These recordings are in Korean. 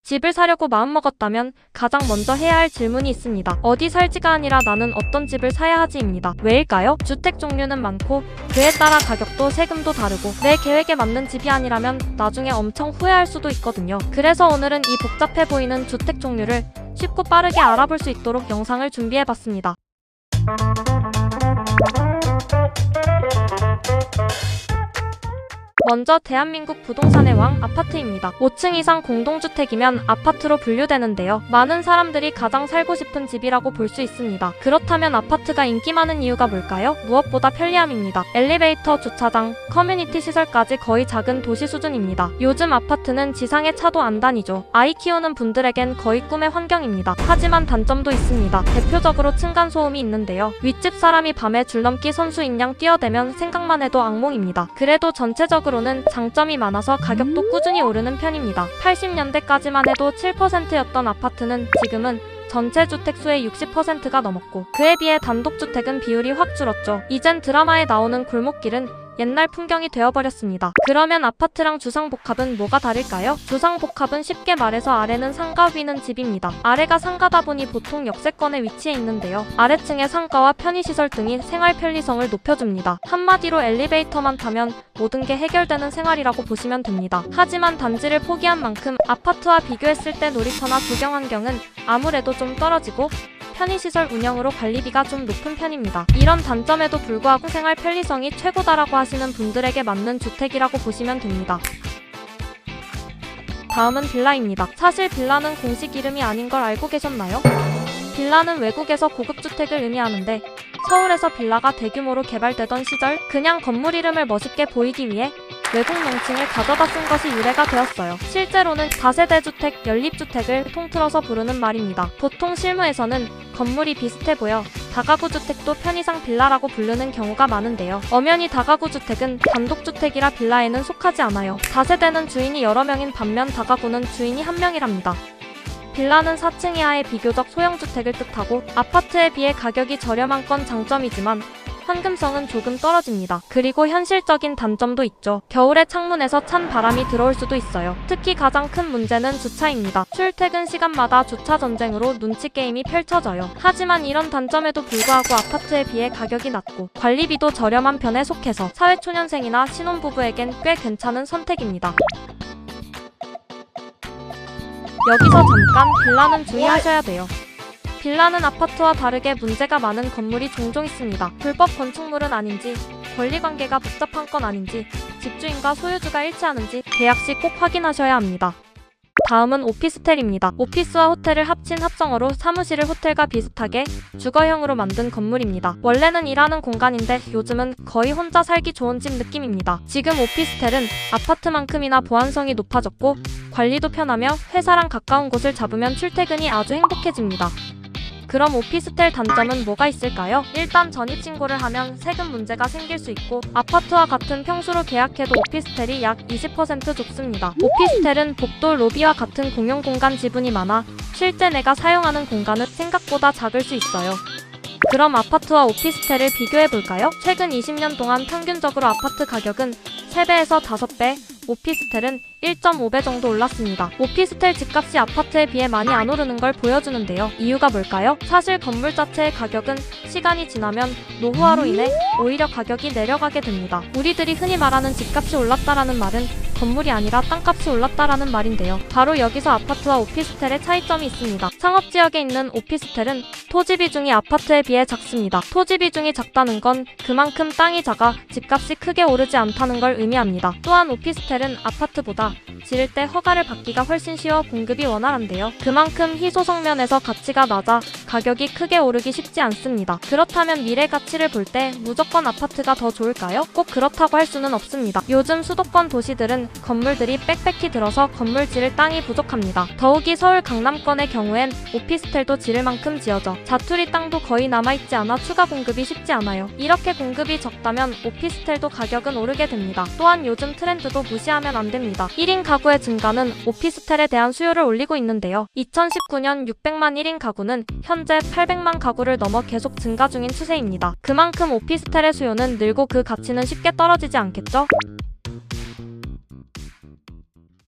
집을 사려고 마음먹었다면 가장 먼저 해야 할 질문이 있습니다. 어디 살지가 아니라 나는 어떤 집을 사야 하지입니다. 왜일까요? 주택 종류는 많고 그에 따라 가격도 세금도 다르고 내 계획에 맞는 집이 아니라면 나중에 엄청 후회할 수도 있거든요. 그래서 오늘은 이 복잡해 보이는 주택 종류를 쉽고 빠르게 알아볼 수 있도록 영상을 준비해봤습니다. 먼저 대한민국 부동산의 왕 아파트입니다. 5층 이상 공동주택이면 아파트로 분류되는데요. 많은 사람들이 가장 살고 싶은 집이라고 볼 수 있습니다. 그렇다면 아파트가 인기 많은 이유가 뭘까요? 무엇보다 편리함입니다. 엘리베이터, 주차장, 커뮤니티 시설까지 거의 작은 도시 수준입니다. 요즘 아파트는 지상에 차도 안 다니죠. 아이 키우는 분들에겐 거의 꿈의 환경입니다. 하지만 단점도 있습니다. 대표적으로 층간소음이 있는데요. 윗집 사람이 밤에 줄넘기 선수인 양 뛰어대면 생각만 해도 악몽입니다. 그래도 전체적으로 는 장점이 많아서 가격도 꾸준히 오르는 편입니다. 80년대까지만 해도 7%였던 아파트는 지금은 전체 주택수의 60%가 넘었고 그에 비해 단독주택은 비율이 확 줄었죠. 이젠 드라마에 나오는 골목길은 옛날 풍경이 되어버렸습니다. 그러면 아파트랑 주상복합은 뭐가 다를까요? 주상복합은 쉽게 말해서 아래는 상가, 위는 집입니다. 아래가 상가다 보니 보통 역세권에 위치해 있는데요. 아래층의 상가와 편의시설 등이 생활 편리성을 높여줍니다. 한마디로 엘리베이터만 타면 모든 게 해결되는 생활이라고 보시면 됩니다. 하지만 단지를 포기한 만큼 아파트와 비교했을 때 놀이터나 구경 환경은 아무래도 좀 떨어지고 편의시설 운영으로 관리비가 좀 높은 편입니다. 이런 단점에도 불구하고 생활 편리성이 최고다라고 하시는 분들에게 맞는 주택이라고 보시면 됩니다. 다음은 빌라입니다. 사실 빌라는 공식 이름이 아닌 걸 알고 계셨나요? 빌라는 외국에서 고급주택을 의미하는데 서울에서 빌라가 대규모로 개발되던 시절 그냥 건물 이름을 멋있게 보이기 위해 외국 명칭을 가져다 쓴 것이 유래가 되었어요. 실제로는 다세대 주택, 연립주택을 통틀어서 부르는 말입니다. 보통 실무에서는 건물이 비슷해 보여 다가구 주택도 편의상 빌라라고 부르는 경우가 많은데요. 엄연히 다가구 주택은 단독주택이라 빌라에는 속하지 않아요. 다세대는 주인이 여러 명인 반면 다가구는 주인이 한 명이랍니다. 빌라는 4층 이하의 비교적 소형주택을 뜻하고 아파트에 비해 가격이 저렴한 건 장점이지만 환금성은 조금 떨어집니다. 그리고 현실적인 단점도 있죠. 겨울에 창문에서 찬 바람이 들어올 수도 있어요. 특히 가장 큰 문제는 주차입니다. 출퇴근 시간마다 주차 전쟁으로 눈치 게임이 펼쳐져요. 하지만 이런 단점에도 불구하고 아파트에 비해 가격이 낮고 관리비도 저렴한 편에 속해서 사회초년생이나 신혼부부에겐 꽤 괜찮은 선택입니다. 여기서 잠깐 빌라는 주의하셔야 돼요. 빌라는 아파트와 다르게 문제가 많은 건물이 종종 있습니다. 불법 건축물은 아닌지, 권리관계가 복잡한 건 아닌지, 집주인과 소유주가 일치하는지 계약 시 꼭 확인하셔야 합니다. 다음은 오피스텔입니다. 오피스와 호텔을 합친 합성어로 사무실을 호텔과 비슷하게 주거형으로 만든 건물입니다. 원래는 일하는 공간인데 요즘은 거의 혼자 살기 좋은 집 느낌입니다. 지금 오피스텔은 아파트만큼이나 보안성이 높아졌고 관리도 편하며 회사랑 가까운 곳을 잡으면 출퇴근이 아주 행복해집니다. 그럼 오피스텔 단점은 뭐가 있을까요? 일단 전입신고를 하면 세금 문제가 생길 수 있고 아파트와 같은 평수로 계약해도 오피스텔이 약 20% 좁습니다. 오피스텔은 복도, 로비와 같은 공용공간 지분이 많아 실제 내가 사용하는 공간은 생각보다 작을 수 있어요. 그럼 아파트와 오피스텔을 비교해볼까요? 최근 20년 동안 평균적으로 아파트 가격은 3배에서 5배, 오피스텔은 1.5배 정도 올랐습니다. 오피스텔 집값이 아파트에 비해 많이 안 오르는 걸 보여주는데요. 이유가 뭘까요? 사실 건물 자체의 가격은 시간이 지나면 노후화로 인해 오히려 가격이 내려가게 됩니다. 우리들이 흔히 말하는 집값이 올랐다라는 말은 건물이 아니라 땅값이 올랐다라는 말인데요. 바로 여기서 아파트와 오피스텔의 차이점이 있습니다. 상업지역에 있는 오피스텔은 토지 비중이 아파트에 비해 작습니다. 토지 비중이 작다는 건 그만큼 땅이 작아 집값이 크게 오르지 않다는 걸 의미합니다. 또한 오피스텔은 아파트보다 지을 때 허가를 받기가 훨씬 쉬워 공급이 원활한데요. 그만큼 희소성면에서 가치가 낮아 가격이 크게 오르기 쉽지 않습니다. 그렇다면 미래 가치를 볼 때 무조건 아파트가 더 좋을까요? 꼭 그렇다고 할 수는 없습니다. 요즘 수도권 도시들은 건물들이 빽빽히 들어서 건물 지을 땅이 부족합니다. 더욱이 서울 강남권의 경우엔 오피스텔도 지을 만큼 지어져 자투리 땅도 거의 남아있지 않아 추가 공급이 쉽지 않아요. 이렇게 공급이 적다면 오피스텔도 가격은 오르게 됩니다. 또한 요즘 트렌드도 무시하면 안 됩니다. 1인 가구의 증가는 오피스텔에 대한 수요를 올리고 있는데요. 2019년 600만 1인 가구는 현재 800만 가구를 넘어 계속 증가 중인 추세입니다. 그만큼 오피스텔의 수요는 늘고 그 가치는 쉽게 떨어지지 않겠죠?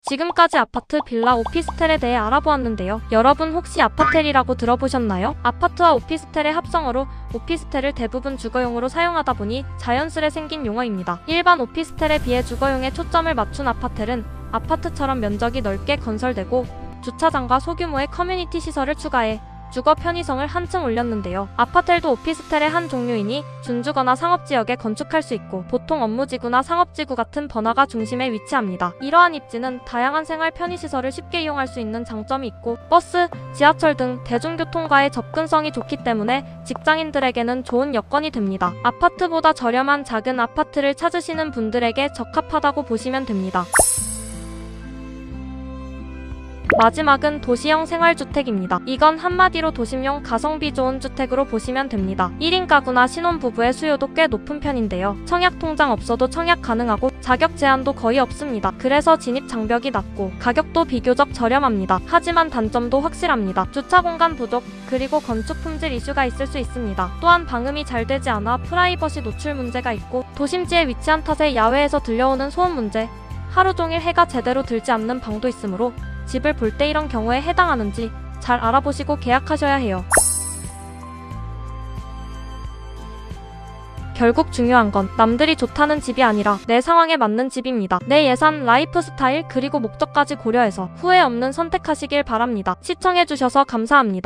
지금까지 아파트, 빌라, 오피스텔에 대해 알아보았는데요. 여러분 혹시 아파텔이라고 들어보셨나요? 아파트와 오피스텔의 합성어로 오피스텔을 대부분 주거용으로 사용하다 보니 자연스레 생긴 용어입니다. 일반 오피스텔에 비해 주거용에 초점을 맞춘 아파텔은 아파트처럼 면적이 넓게 건설되고 주차장과 소규모의 커뮤니티 시설을 추가해 주거 편의성을 한층 올렸는데요. 아파텔도 오피스텔의 한 종류이니 준주거나 상업지역에 건축할 수 있고 보통 업무지구나 상업지구 같은 번화가 중심에 위치합니다. 이러한 입지는 다양한 생활 편의시설을 쉽게 이용할 수 있는 장점이 있고 버스, 지하철 등 대중교통과의 접근성이 좋기 때문에 직장인들에게는 좋은 여건이 됩니다. 아파트보다 저렴한 작은 아파트를 찾으시는 분들에게 적합하다고 보시면 됩니다. 마지막은 도시형 생활주택입니다. 이건 한마디로 도심용 가성비 좋은 주택으로 보시면 됩니다. 1인 가구나 신혼부부의 수요도 꽤 높은 편인데요. 청약통장 없어도 청약 가능하고 자격 제한도 거의 없습니다. 그래서 진입 장벽이 낮고 가격도 비교적 저렴합니다. 하지만 단점도 확실합니다. 주차 공간 부족, 그리고 건축 품질 이슈가 있을 수 있습니다. 또한 방음이 잘 되지 않아 프라이버시 노출 문제가 있고 도심지에 위치한 탓에 야외에서 들려오는 소음 문제, 하루 종일 해가 제대로 들지 않는 방도 있으므로 집을 볼 때 이런 경우에 해당하는지 잘 알아보시고 계약하셔야 해요. 결국 중요한 건 남들이 좋다는 집이 아니라 내 상황에 맞는 집입니다. 내 예산, 라이프 스타일, 그리고 목적까지 고려해서 후회 없는 선택하시길 바랍니다. 시청해주셔서 감사합니다.